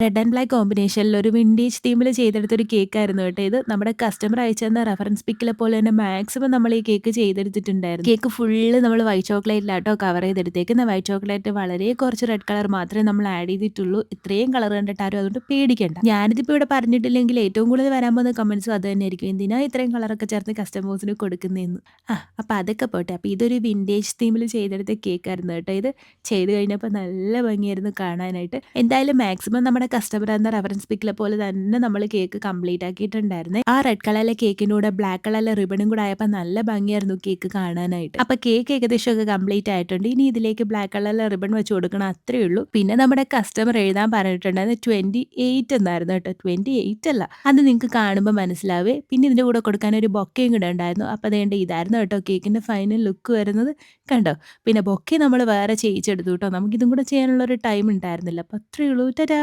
Red and black കോമ്പിനേഷനിൽ ഒരു vintage തീമിൽ ചെയ്തെടുത്തൊരു കേക്കായിരുന്നു കേട്ടോ ഇത്. നമ്മുടെ കസ്റ്റമർ അയച്ചുതന്ന റഫറൻസ് പിക്കിലെ പോലെ തന്നെ മാക്സിമം നമ്മൾ ഈ കേക്ക് ചെയ്തെടുത്തിട്ടുണ്ടായിരുന്നു. കേക്ക് ഫുള്ള് നമ്മൾ വൈറ്റ് ചോക്ലേറ്റിലാട്ടോ കവർ ചെയ്തെടുത്തേക്കുന്നത്. വൈറ്റ് ചോക്ലേറ്റ് വളരെ കുറച്ച് റെഡ് കളർ മാത്രമേ നമ്മൾ ആഡ് ചെയ്തിട്ടുള്ളൂ. ഇത്രയും കളർ കണ്ടിട്ട് ആരും അതുകൊണ്ട് പേടിക്കണ്ട. ഞാനിതിപ്പോൾ ഇവിടെ പറഞ്ഞിട്ടില്ലെങ്കിൽ ഏറ്റവും കൂടുതൽ വരാൻ പോകുന്ന കമന്റ്സും അത് തന്നെയായിരിക്കും. എന്തിനാ ഇത്രയും കളറൊക്കെ ചേർത്ത് കസ്റ്റമേഴ്സിന് കൊടുക്കുന്നതെന്ന്. അപ്പോൾ അതൊക്കെ പോട്ടെ. അപ്പോൾ ഇതൊരു വിന്റേജ് തീമിൽ ചെയ്തെടുത്ത കേക്കായിരുന്നു കേട്ടോ ഇത്. ചെയ്ത് കഴിഞ്ഞപ്പോൾ നല്ല ഭംഗിയായിരുന്നു കാണാനായിട്ട്. എന്തായാലും മാക്സിമം നമ്മുടെ കസ്റ്റമർ എന്ന റഫറൻസ് പിക്കിലെ പോലെ തന്നെ നമ്മൾ കേക്ക് കംപ്ലീറ്റ് ആക്കിയിട്ടുണ്ടായിരുന്നേ. ആ റെഡ് കളറിലെ കേക്കിൻ്റെ കൂടെ ബ്ലാക്ക് കളറിലെ റിബണും കൂടെ ആയപ്പോൾ നല്ല ഭംഗിയായിരുന്നു കേക്ക് കാണാനായിട്ട്. അപ്പോൾ കേക്ക് ഏകദേശം ഒക്കെ കംപ്ലീറ്റ് ആയിട്ടുണ്ട്. ഇനി ഇതിലേക്ക് ബ്ലാക്ക് കളറിലെ റിബൺ വെച്ച് കൊടുക്കണം, അത്രേ ഉള്ളൂ. പിന്നെ നമ്മുടെ കസ്റ്റമർ എഴുതാൻ പറഞ്ഞിട്ടുണ്ടായിരുന്നു 28 എന്നായിരുന്നു കേട്ടോ, 28 അല്ല. അത് നിങ്ങൾക്ക് കാണുമ്പോൾ മനസ്സിലാവേ. പിന്നെ ഇതിൻ്റെ കൂടെ കൊടുക്കാൻ ഒരു ബൊക്കയും കൂടെ ഉണ്ടായിരുന്നു. അപ്പോൾ അതേണ്ട ഇതായിരുന്നു കേട്ടോ കേക്കിൻ്റെ ഫൈനൽ ലുക്ക് വരുന്നത്. കണ്ടോ? പിന്നെ ബൊക്കെ നമ്മൾ വേറെ ചെയ്യിച്ചെടുത്തു കേട്ടോ. നമുക്കിതും കൂടെ ചെയ്യാനുള്ള ഒരു ടൈം ഉണ്ടായിരുന്നില്ല. അപ്പോൾ അത്രേ ഉള്ളൂ. ടാറ്റാ.